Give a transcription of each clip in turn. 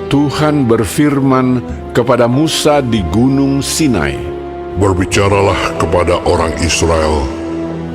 Tuhan berfirman kepada Musa di Gunung Sinai. Berbicaralah kepada orang Israel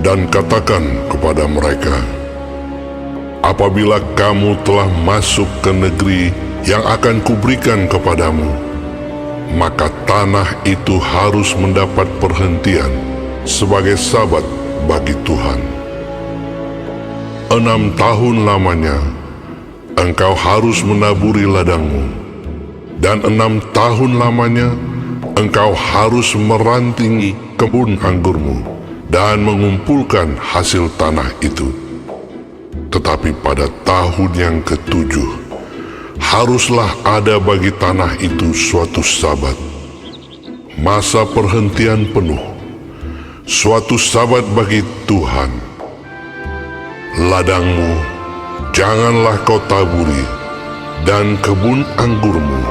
dan katakan kepada mereka, apabila kamu telah masuk ke negeri yang akan kuberikan kepadamu, maka tanah itu harus mendapat perhentian sebagai sabat bagi Tuhan. 6 tahun lamanya engkau harus menaburi ladangmu, dan 6 tahun lamanya engkau harus merantingi kebun anggurmu dan mengumpulkan hasil tanah itu. Tetapi pada tahun yang ke-7, haruslah ada bagi tanah itu suatu sabat, masa perhentian penuh, suatu sabat bagi Tuhan. Ladangmu janganlah kau taburi, dan kebun anggurmu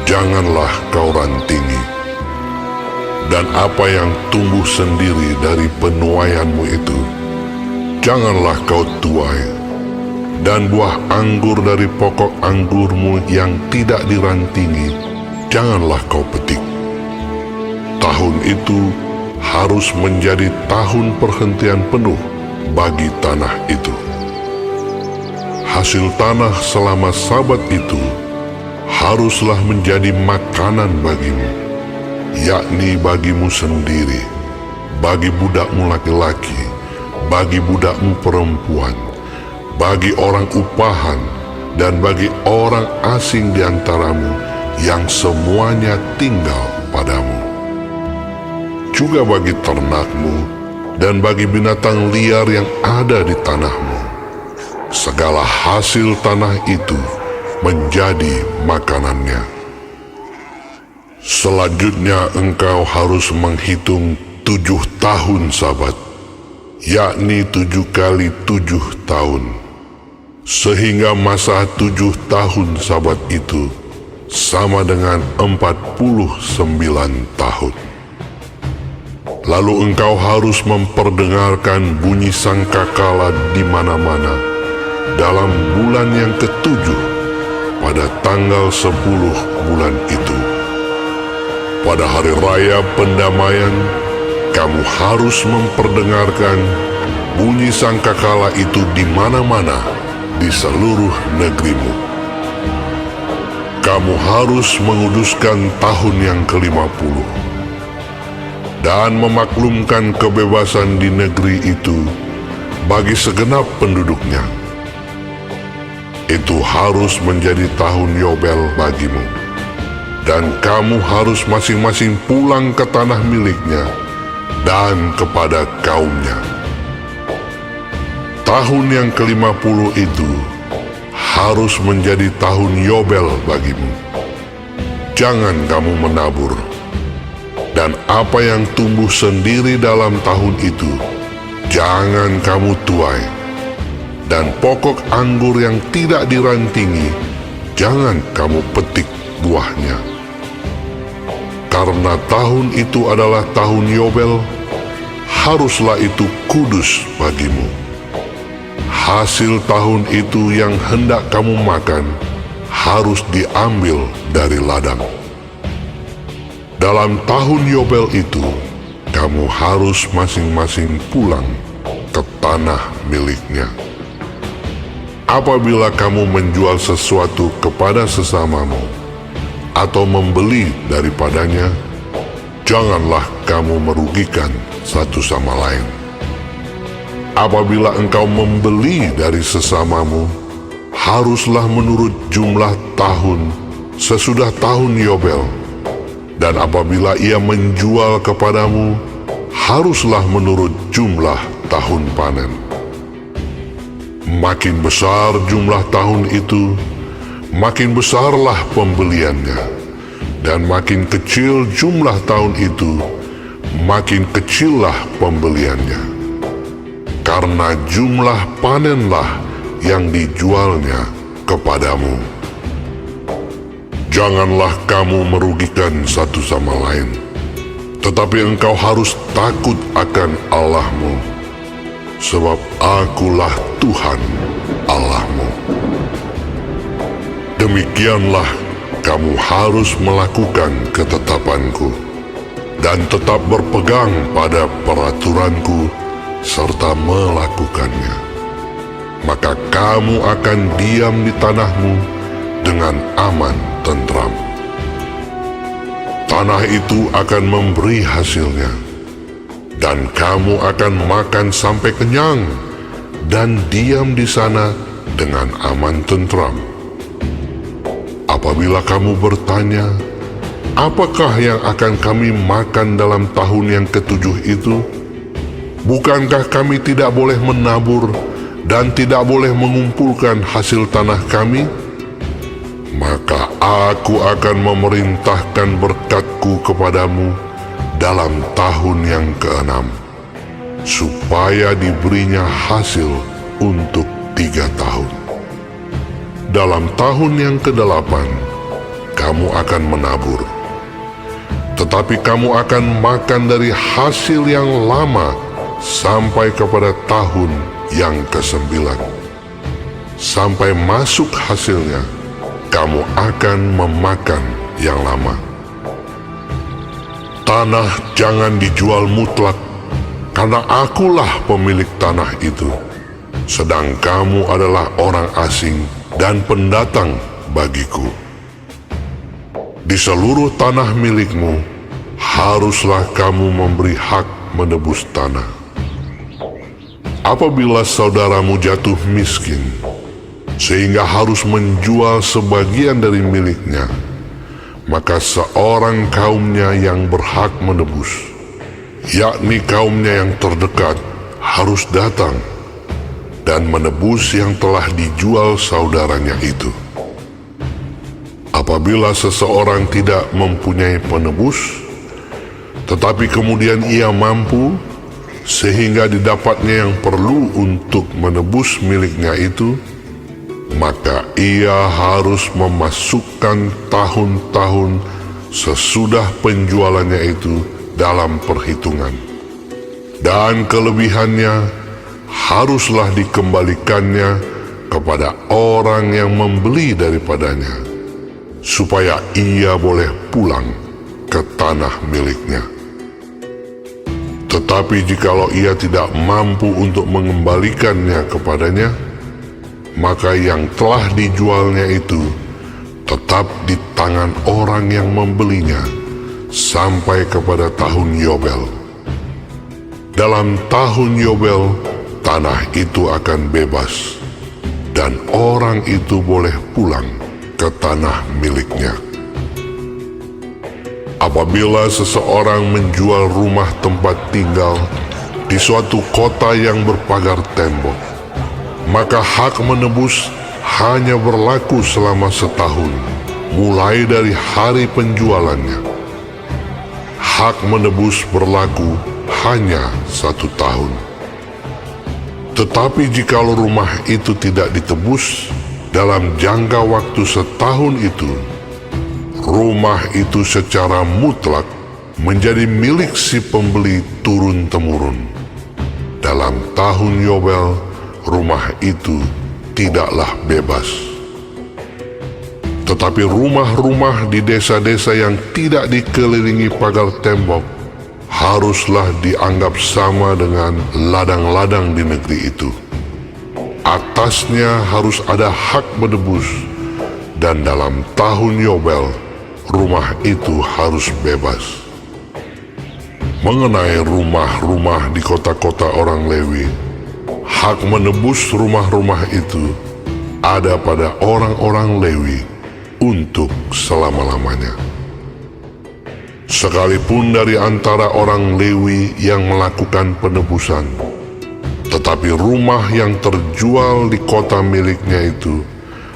janganlah kau rantingi. Dan apa yang tumbuh sendiri dari penuaianmu itu, janganlah kau tuai, dan buah anggur dari pokok anggurmu yang tidak dirantingi, janganlah kau petik. Tahun itu harus menjadi tahun perhentian penuh bagi tanah itu. Hasil tanah selama sabat itu haruslah menjadi makanan bagimu, yakni bagimu sendiri, bagi budakmu laki-laki, bagi budakmu perempuan, bagi orang upahan, dan bagi orang asing di antaramu yang semuanya tinggal padamu. Juga bagi ternakmu dan bagi binatang liar yang ada di tanahmu. Segala hasil tanah itu menjadi makanannya. Selanjutnya engkau harus menghitung 7 tahun sabat, yakni 7 kali 7 tahun, sehingga masa 7 tahun sabat itu sama dengan 49 tahun. Lalu engkau harus memperdengarkan bunyi sangkakala di mana-mana dalam bulan yang ke-7 pada tanggal 10 bulan itu. Pada hari raya pendamaian, kamu harus memperdengarkan bunyi sangkakala itu di mana-mana di seluruh negerimu. Kamu harus menguduskan tahun yang ke-50 dan memaklumkan kebebasan di negeri itu bagi segenap penduduknya. Itu harus menjadi tahun Yobel bagimu, dan kamu harus masing-masing pulang ke tanah miliknya dan kepada kaumnya. Tahun yang ke-50 itu harus menjadi tahun Yobel bagimu. Jangan kamu menabur, dan apa yang tumbuh sendiri dalam tahun itu jangan kamu tuai, dan pokok anggur yang tidak dirantingi jangan kamu petik buahnya. Karena tahun itu adalah tahun Yobel, haruslah itu kudus bagimu. Hasil tahun itu yang hendak kamu makan harus diambil dari ladang. Dalam tahun Yobel itu, kamu harus masing-masing pulang ke tanah miliknya. Apabila kamu menjual sesuatu kepada sesamamu atau membeli daripadanya, janganlah kamu merugikan satu sama lain. Apabila engkau membeli dari sesamamu, haruslah menurut jumlah tahun sesudah tahun Yobel. Dan apabila ia menjual kepadamu, haruslah menurut jumlah tahun panen. Makin besar jumlah tahun itu, makin besarlah pembeliannya. Dan makin kecil jumlah tahun itu, makin kecillah pembeliannya. Karena jumlah panenlah yang dijualnya kepadamu. Janganlah kamu merugikan satu sama lain, tetapi engkau harus takut akan Allahmu, sebab Akulah Tuhan Allahmu. Demikianlah kamu harus melakukan ketetapanku dan tetap berpegang pada peraturanku serta melakukannya. Maka kamu akan diam di tanahmu dengan aman tentram. Tanah itu akan memberi hasilnya, dan kamu akan makan sampai kenyang dan diam di sana dengan aman tentram. Apabila kamu bertanya, apakah yang akan kami makan dalam tahun yang ketujuh itu? Bukankah kami tidak boleh menabur dan tidak boleh mengumpulkan hasil tanah kami? Maka aku akan memerintahkan berkatku kepadamu dalam tahun yang keenam, supaya diberinya hasil untuk 3 tahun. Dalam tahun yang ke-8, kamu akan menabur, tetapi kamu akan makan dari hasil yang lama sampai kepada tahun yang ke-9. Sampai masuk hasilnya, kamu akan memakan yang lama. Tanah jangan dijual mutlak, karena akulah pemilik tanah itu, sedang kamu adalah orang asing dan pendatang bagiku. Di seluruh tanah milikmu, haruslah kamu memberi hak menebus tanah. Apabila saudaramu jatuh miskin, sehingga harus menjual sebagian dari miliknya, maka seorang kaumnya yang berhak menebus, yakni kaumnya yang terdekat, harus datang dan menebus yang telah dijual saudaranya itu. Apabila seseorang tidak mempunyai penebus, tetapi kemudian ia mampu, sehingga didapatnya yang perlu untuk menebus miliknya itu, maka ia harus memasukkan tahun-tahun sesudah penjualannya itu dalam perhitungan. Dan kelebihannya haruslah dikembalikannya kepada orang yang membeli daripadanya, supaya ia boleh pulang ke tanah miliknya. Tetapi jikalau ia tidak mampu untuk mengembalikannya kepadanya, maka yang telah dijualnya itu tetap di tangan orang yang membelinya sampai kepada tahun Yobel. Dalam tahun Yobel, tanah itu akan bebas, dan orang itu boleh pulang ke tanah miliknya. Apabila seseorang menjual rumah tempat tinggal di suatu kota yang berpagar tembok, maka hak menebus hanya berlaku selama setahun, mulai dari hari penjualannya. Hak menebus berlaku hanya 1 tahun. Tetapi jikalau rumah itu tidak ditebus dalam jangka waktu setahun itu, rumah itu secara mutlak menjadi milik si pembeli turun-temurun. Dalam tahun Yobel, rumah itu tidaklah bebas. Tetapi rumah-rumah di desa-desa yang tidak dikelilingi pagar tembok haruslah dianggap sama dengan ladang-ladang di negeri itu. Atasnya harus ada hak menebus, dan dalam tahun Yobel, rumah itu harus bebas. Mengenai rumah-rumah di kota-kota orang Lewi, hak menebus rumah-rumah itu ada pada orang-orang Lewi untuk selama-lamanya. Sekalipun dari antara orang Lewi yang melakukan penebusan, tetapi rumah yang terjual di kota miliknya itu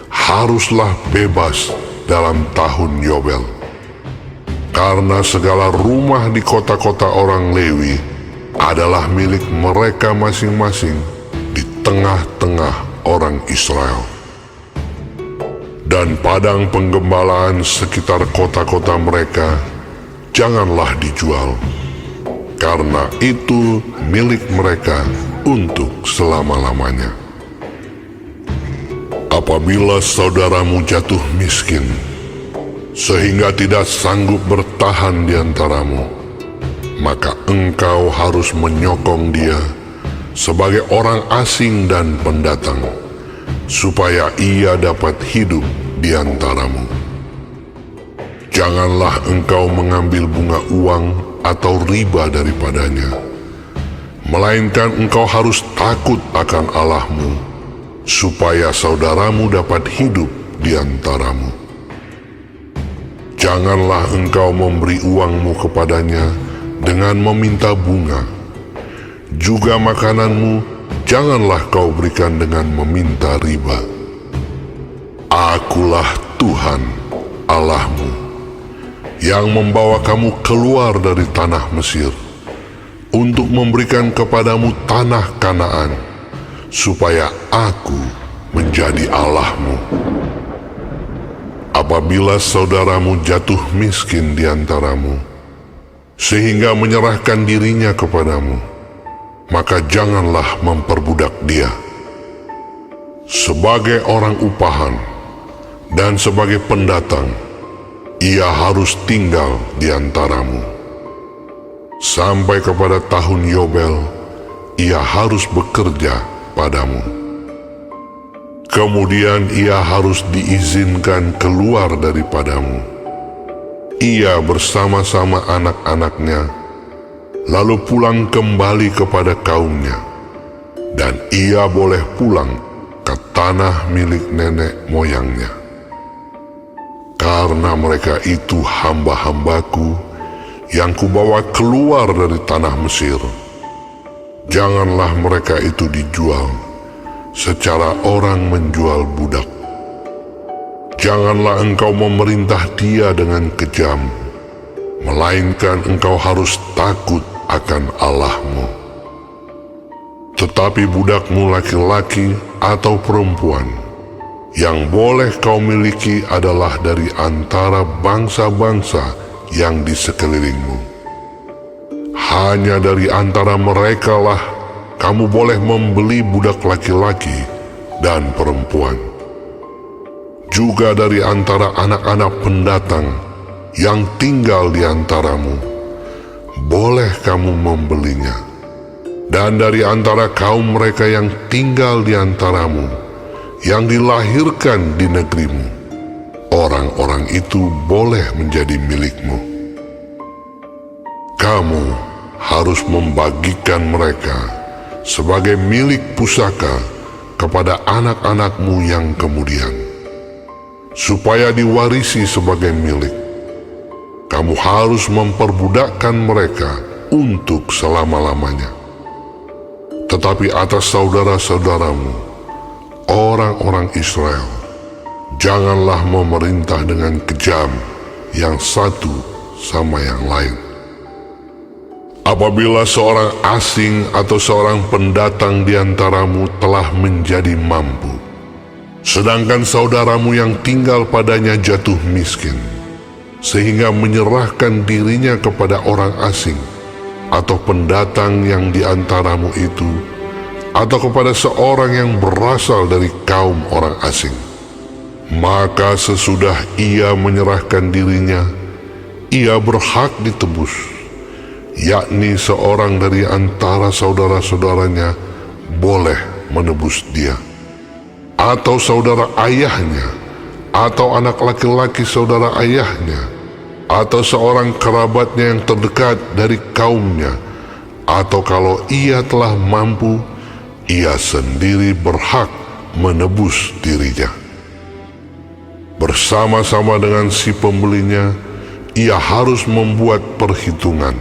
haruslah bebas dalam tahun Yobel. Karena segala rumah di kota-kota orang Lewi adalah milik mereka masing-masing di tengah-tengah orang Israel. Dan padang penggembalaan sekitar kota-kota mereka janganlah dijual, karena itu milik mereka untuk selama-lamanya. Apabila saudaramu jatuh miskin, sehingga tidak sanggup bertahan di antaramu, maka engkau harus menyokong dia sebagai orang asing dan pendatang, supaya ia dapat hidup di antaramu. Janganlah engkau mengambil bunga uang atau riba daripadanya, melainkan engkau harus takut akan Allahmu, supaya saudaramu dapat hidup di antaramu. Janganlah engkau memberi uangmu kepadanya dengan meminta bunga. Juga makananmu janganlah kau berikan dengan meminta riba. Akulah Tuhan Allahmu, yang membawa kamu keluar dari tanah Mesir, untuk memberikan kepadamu tanah Kanaan, supaya Aku menjadi Allahmu. Apabila saudaramu jatuh miskin di antaramu, sehingga menyerahkan dirinya kepadamu, maka janganlah memperbudak dia. Sebagai orang upahan dan sebagai pendatang, ia harus tinggal di antaramu. Sampai kepada tahun Yobel, ia harus bekerja padamu. Kemudian ia harus diizinkan keluar daripadamu, ia bersama-sama anak-anaknya, lalu pulang kembali kepada kaumnya, dan ia boleh pulang ke tanah milik nenek moyangnya. Karena mereka itu hamba-hambaku yang kubawa keluar dari tanah Mesir, janganlah mereka itu dijual secara orang menjual budak. Janganlah engkau memerintah dia dengan kejam, melainkan engkau harus takut akan Allahmu. Tetapi budakmu laki-laki atau perempuan yang boleh kau miliki adalah dari antara bangsa-bangsa yang di sekelilingmu. Hanya dari antara merekalah kamu boleh membeli budak laki-laki dan perempuan. Juga dari antara anak-anak pendatang yang tinggal di antaramu, boleh kamu membelinya. Dan dari antara kaum mereka yang tinggal di antaramu, yang dilahirkan di negerimu, orang-orang itu boleh menjadi milikmu. Kamu harus membagikan mereka sebagai milik pusaka kepada anak-anakmu yang kemudian, supaya diwarisi sebagai milik. Kamu harus memperbudakkan mereka untuk selama-lamanya. Tetapi atas saudara-saudaramu, orang-orang Israel, janganlah memerintah dengan kejam yang satu sama yang lain. Apabila seorang asing atau seorang pendatang di antaramu telah menjadi mampu, sedangkan saudaramu yang tinggal padanya jatuh miskin, sehingga menyerahkan dirinya kepada orang asing atau pendatang yang di antaramu itu, atau kepada seorang yang berasal dari kaum orang asing, maka sesudah ia menyerahkan dirinya, ia berhak ditebus, yakni seorang dari antara saudara-saudaranya boleh menebus dia, atau saudara ayahnya, atau anak laki-laki saudara ayahnya, atau seorang kerabatnya yang terdekat dari kaumnya, atau kalau ia telah mampu, ia sendiri berhak menebus dirinya. Bersama-sama dengan si pembelinya, ia harus membuat perhitungan,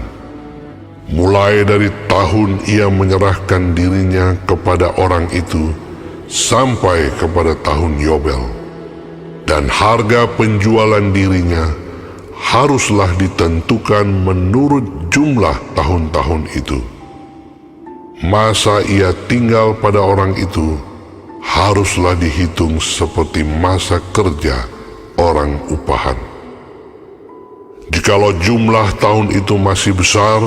mulai dari tahun ia menyerahkan dirinya kepada orang itu sampai kepada tahun Yobel, dan harga penjualan dirinya haruslah ditentukan menurut jumlah tahun-tahun itu. Masa ia tinggal pada orang itu haruslah dihitung seperti masa kerja orang upahan. Jikalau jumlah tahun itu masih besar,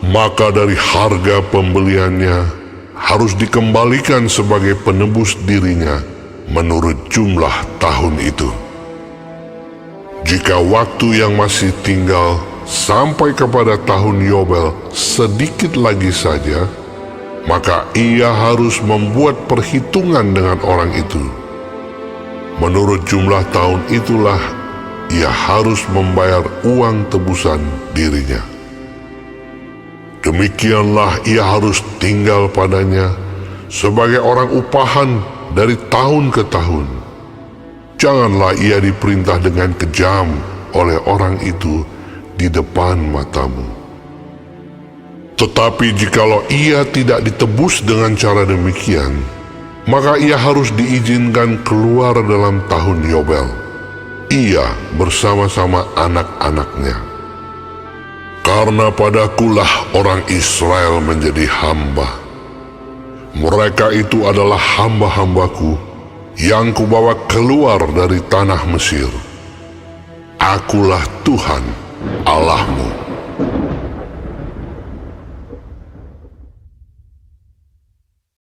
maka dari harga pembeliannya harus dikembalikan sebagai penebus dirinya menurut jumlah tahun itu. Jika waktu yang masih tinggal sampai kepada tahun Yobel sedikit lagi saja, maka ia harus membuat perhitungan dengan orang itu. Menurut jumlah tahun itulah ia harus membayar uang tebusan dirinya. Demikianlah ia harus tinggal padanya sebagai orang upahan dari tahun ke tahun. Janganlah ia diperintah dengan kejam oleh orang itu di depan matamu. Tetapi jikalau ia tidak ditebus dengan cara demikian, maka ia harus diizinkan keluar dalam tahun Yobel, ia bersama-sama anak-anaknya. Karena padakulah orang Israel menjadi hamba. Mereka itu adalah hamba-hambaku yang kubawa keluar dari tanah Mesir. Akulah Tuhan Allahmu.